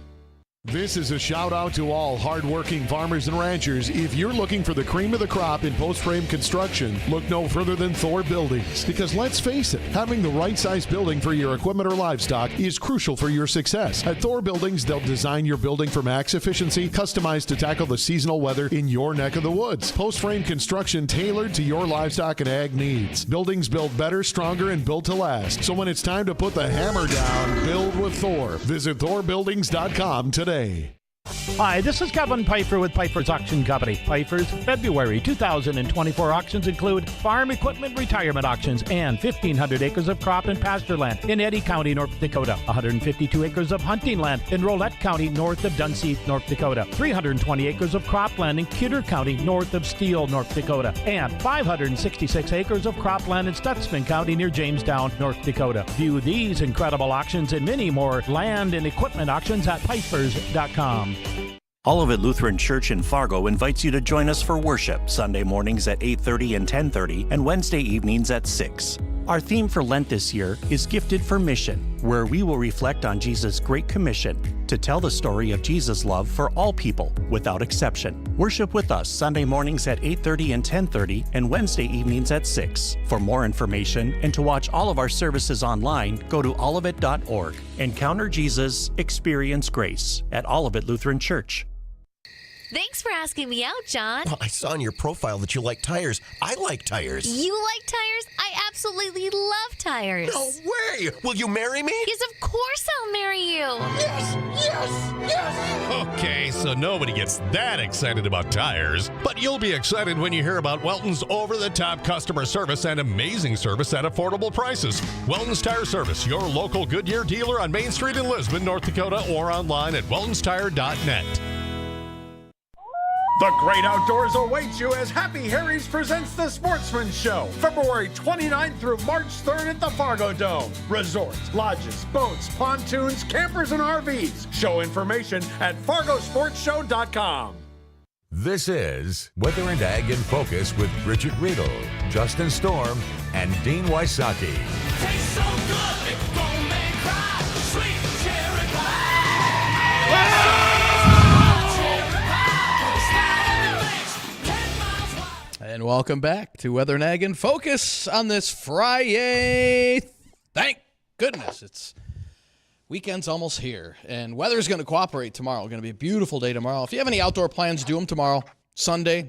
This is a shout out to all hardworking farmers and ranchers. If you're looking for the cream of the crop in post-frame construction, look no further than Thor Buildings. Because let's face it, having the right size building for your equipment or livestock is crucial for your success. At Thor Buildings, they'll design your building for max efficiency, customized to tackle the seasonal weather in your neck of the woods. Post-frame construction tailored to your livestock and ag needs. Buildings built better, stronger, and built to last. So when it's time to put the hammer down, build with Thor. Visit thorbuildings.com today. Hi, this is Kevin Pfeiffer with Pfeiffer's Auction Company. Pfeiffer's February 2024 auctions include farm equipment retirement auctions and 1,500 acres of crop and pasture land in Eddy County, North Dakota, 152 acres of hunting land in Rolette County, north of Dunseith, North Dakota, 320 acres of cropland in Kidder County, north of Steele, North Dakota, and 566 acres of cropland in Stutzman County near Jamestown, North Dakota. View these incredible auctions and many more land and equipment auctions at Pfeiffer's.com. Olivet Lutheran Church in Fargo invites you to join us for worship Sunday mornings at 8:30 and 10:30 and Wednesday evenings at 6. Our theme for Lent this year is Gifted for Mission, where we will reflect on Jesus' Great Commission to tell the story of Jesus' love for all people without exception. Worship with us Sunday mornings at 8:30 and 10:30 and Wednesday evenings at 6. For more information and to watch all of our services online, go to olivet.org. Encounter Jesus, experience grace at Olivet Lutheran Church. Thanks for asking me out, John. Well, I saw in your profile that you like tires. I like tires. You like tires? I absolutely love tires. No way! Will you marry me? Yes, of course I'll marry you. Yes, yes, yes! Okay, so nobody gets that excited about tires. But you'll be excited when you hear about Welton's over-the-top customer service and amazing service at affordable prices. Welton's Tire Service, your local Goodyear dealer on Main Street in Lisbon, North Dakota, or online at weltonstire.net. The great outdoors awaits you as Happy Harry's presents the Sportsman Show, February 29th through March 3rd at the Fargo Dome. Resorts, lodges, boats, pontoons, campers, and RVs. Show information at fargosportshow.com. This is Weather and Ag in Focus with Bridgette Readel, Justin Storm, and Dean Wysocki. Tastes so good, it won't make cry. Sweet cherry pie. And welcome back to Weather Nag in Focus on this Friday. Thank goodness it's weekend's almost here, and weather's going to cooperate tomorrow. Going to be a beautiful day tomorrow. If you have any outdoor plans, do them tomorrow. Sunday,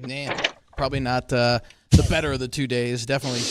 probably not the better of the 2 days. Definitely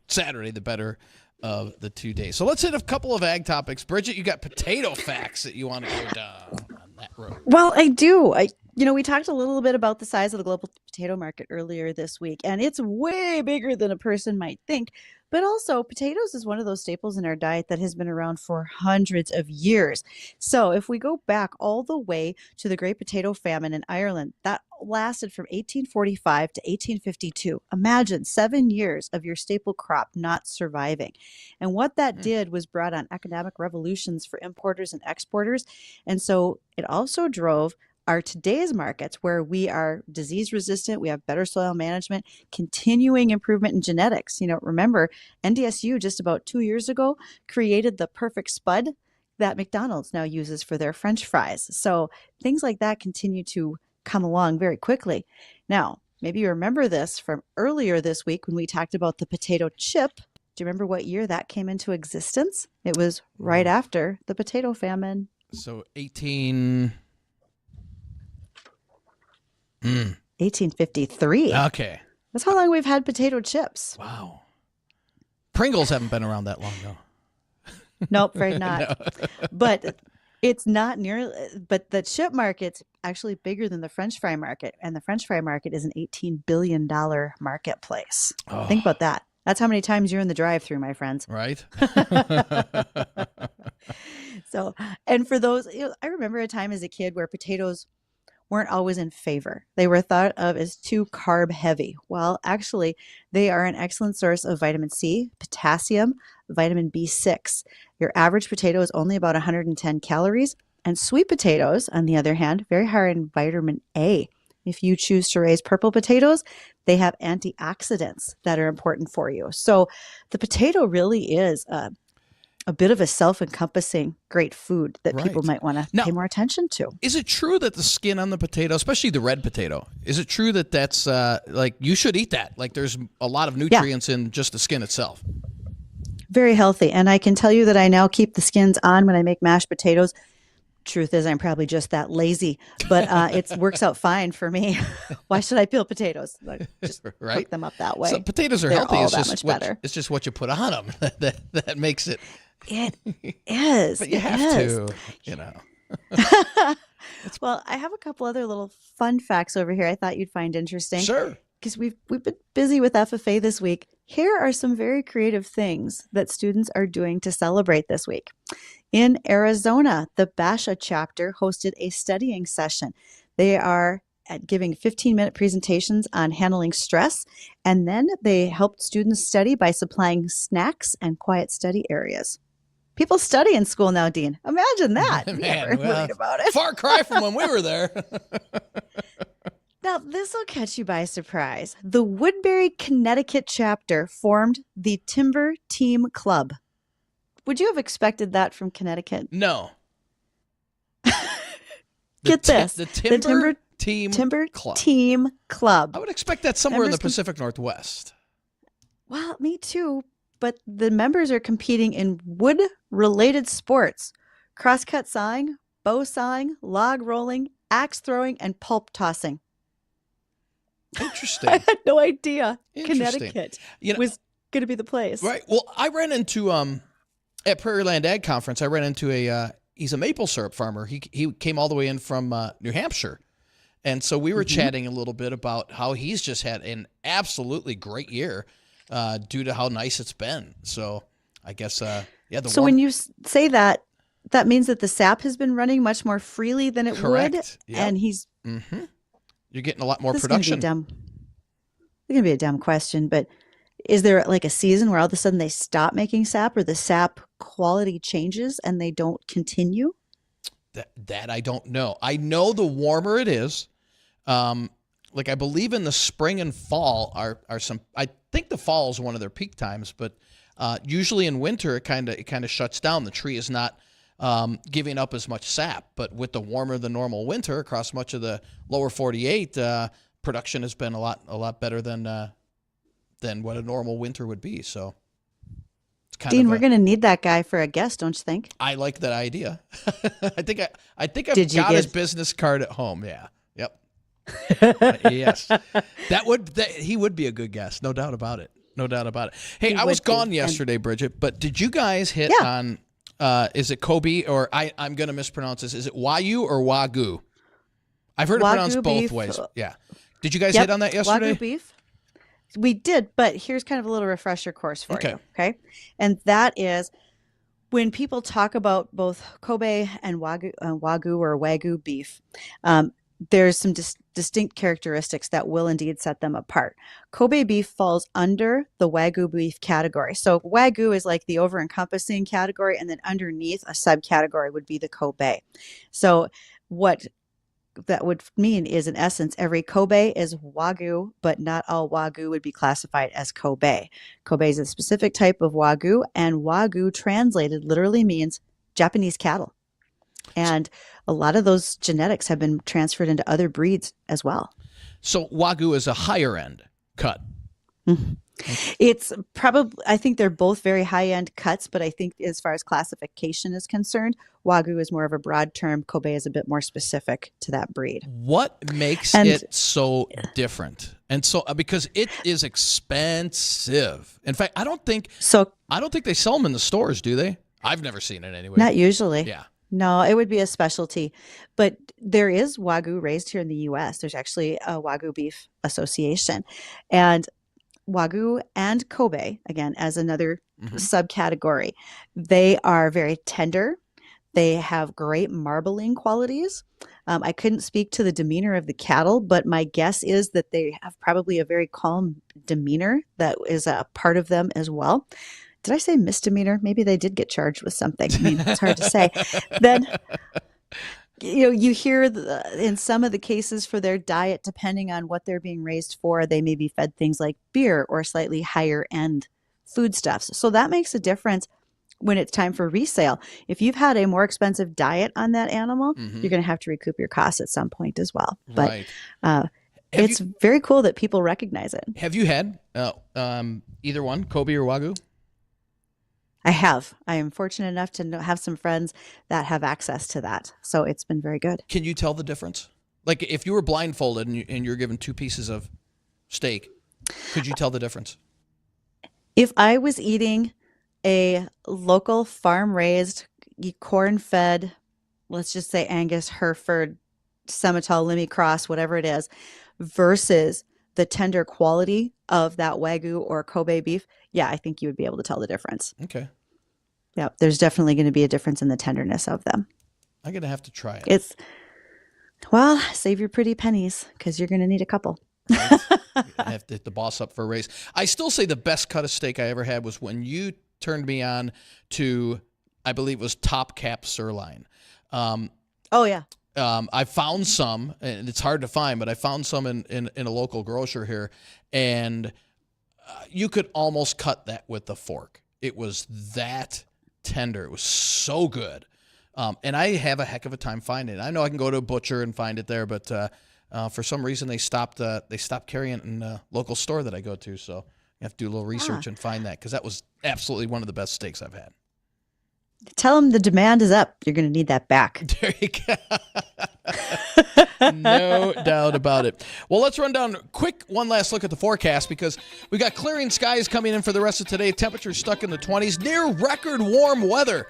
Saturday, the better of the 2 days. So let's hit a couple of ag topics. Bridgette, you got potato facts that you want to go down on that road. Well, I do. We talked a little bit about the size of the global potato market earlier this week, and it's way bigger than a person might think. But also, potatoes is one of those staples in our diet that has been around for hundreds of years. So if we go back all the way to the Great Potato Famine in Ireland, that lasted from 1845 to 1852. Imagine 7 years of your staple crop not surviving. And what that did was brought on economic revolutions for importers and exporters. And so it also drove our today's markets, where we are disease resistant, we have better soil management, continuing improvement in genetics. Remember, NDSU just about 2 years ago created the perfect spud that McDonald's now uses for their French fries. So things like that continue to come along very quickly. Now, maybe you remember this from earlier this week when we talked about the potato chip. Do you remember what year that came into existence? It was right after the potato famine. So 1853. Okay. That's how long we've had potato chips. Wow. Pringles haven't been around that long, though. Nope, afraid not. No. But it's not nearly, but the chip market's actually bigger than the French fry market. And the French fry market is an $18 billion marketplace. Oh. Think about that. That's how many times you're in the drive-thru, my friends. Right. So, and for those, I remember a time as a kid where potatoes weren't always in favor. They were thought of as too carb heavy. Well, actually, they are an excellent source of vitamin C, potassium, vitamin B6. Your average potato is only about 110 calories, and sweet potatoes, on the other hand, very high in vitamin A. If you choose to raise purple potatoes, they have antioxidants that are important for you. So the potato really is a bit of a self-encompassing great food that people might want to pay more attention to. Is it true that the skin on the potato, especially the red potato, is it true that that's like you should eat that? Like there's a lot of nutrients in just the skin itself. Very healthy. And I can tell you that I now keep the skins on when I make mashed potatoes. Truth is, I'm probably just that lazy, but it works out fine for me. Why should I peel potatoes? Just cook them up that way. So potatoes are They're healthy. All it's that just much better. It's just what you put on them that makes it. It is. But you have to, Well, I have a couple other little fun facts over here I thought you'd find interesting. Sure. Because we've been busy with FFA this week. Here are some very creative things that students are doing to celebrate this week. In Arizona, the Basha chapter hosted a studying session. They are giving 15-minute presentations on handling stress, and then they helped students study by supplying snacks and quiet study areas. People study in school now, Dean. Imagine that. Man, read about it. Far cry from when we were there. Now, this will catch you by surprise. The Woodbury, Connecticut chapter formed the Timber Team Club. Would you have expected that from Connecticut? No. Get this. The Timber Team Club. Team Club. I would expect that somewhere in the Pacific Northwest. Well, me too. But the members are competing in wood-related sports. Crosscut sawing, bow sawing, log rolling, axe throwing, and pulp tossing. Interesting. I had no idea Connecticut was going to be the place. Right. Well, I ran into, at Prairie Land Ag Conference, I ran into he's a maple syrup farmer. He came all the way in from New Hampshire. And so we were chatting a little bit about how he's just had an absolutely great year due to how nice it's been. So I guess, So when you say that, that means that the sap has been running much more freely than it would. Yep. And he's... You're getting a lot more production. It's going to be a dumb question, but is there like a season where all of a sudden they stop making sap or the sap quality changes and they don't continue? That I don't know. I know the warmer it is, like I believe in the spring and fall are some, I think the fall is one of their peak times, but usually in winter it kind of shuts down. The tree is not giving up as much sap, but with the warmer than normal winter across much of the lower 48, production has been a lot better than what a normal winter would be. So, it's kind Dean, of we're going to need that guy for a guest, don't you think? I like that idea. I think I've got his business card at home. Yeah. Yep. Yes. He would be a good guest. No doubt about it. No doubt about it. Hey, I was gone yesterday, Bridgette, but did you guys hit on, is it Kobe or I'm going to mispronounce this. Is it Wagyu or Wagyu? I've heard it pronounced both ways. Yeah. Did you guys hit on that yesterday? Wagyu beef. We did, but here's kind of a little refresher course for you. Okay. And that is when people talk about both Kobe and Wagyu or Wagyu beef, there's some distinct characteristics that will indeed set them apart. Kobe beef falls under the Wagyu beef category. So Wagyu is like the over-encompassing category, and then underneath a subcategory would be the Kobe. So what that would mean is, in essence, every Kobe is Wagyu, but not all Wagyu would be classified as Kobe. Kobe is a specific type of Wagyu, and Wagyu translated literally means Japanese cattle. And a lot of those genetics have been transferred into other breeds as well. So Wagyu is a higher end cut. Mm-hmm. It's probably, I think they're both very high end cuts, but I think as far as classification is concerned, Wagyu is more of a broad term. Kobe is a bit more specific to that breed. What makes it so different? And so, because it is expensive. In fact, I don't think they sell them in the stores, do they? I've never seen it anyway. Not usually. Yeah. No, it would be a specialty. But there is Wagyu raised here in the U.S. There's actually a Wagyu Beef Association. And Wagyu and Kobe, again, as another subcategory, they are very tender. They have great marbling qualities. I couldn't speak to the demeanor of the cattle, but my guess is that they have probably a very calm demeanor that is a part of them as well. Did I say misdemeanor? Maybe they did get charged with something. I mean, it's hard to say. Then, you hear in some of the cases for their diet, depending on what they're being raised for, they may be fed things like beer or slightly higher end foodstuffs. So that makes a difference when it's time for resale. If you've had a more expensive diet on that animal, you're going to have to recoup your costs at some point as well. But it's very cool that people recognize it. Have you had either one, Kobe or Wagyu? I have. I am fortunate enough to have some friends that have access to that. So it's been very good. Can you tell the difference? Like if you were blindfolded and you're given 2 pieces of steak, could you tell the difference? If I was eating a local farm-raised, corn-fed, let's just say Angus, Hereford, Simmental, Limmy Cross, whatever it is, versus the tender quality of that Wagyu or Kobe beef, yeah, I think you would be able to tell the difference. Okay. Yeah, there's definitely going to be a difference in the tenderness of them. I'm going to have to try it. Save your pretty pennies because you're going to need a couple. I have to hit the boss up for a raise. I still say the best cut of steak I ever had was when you turned me on to, I believe it was top cap sirloin. Oh, yeah. I found some, and it's hard to find, but I found some in a local grocer here, and you could almost cut that with a fork. It was that tender. It was so good. And I have a heck of a time finding it. I know I can go to a butcher and find it there, but for some reason they stopped carrying it in a local store that I go to, so you have to do a little research and find that, because that was absolutely one of the best steaks I've had. Tell them the demand is up. You're going to need that back. There you go. No doubt about it. Well, let's run down one last look at the forecast, because we got clearing skies coming in for the rest of today. Temperatures stuck in the 20s, near record warm weather.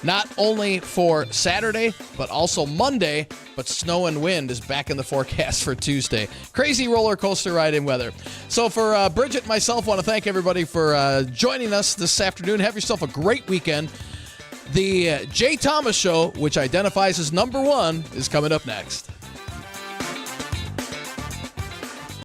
Not only for Saturday, but also Monday, but snow and wind is back in the forecast for Tuesday. Crazy roller coaster ride in weather. So for Bridgette and myself, want to thank everybody for joining us this afternoon. Have yourself a great weekend. The Jay Thomas Show, which identifies as number 1, is coming up next.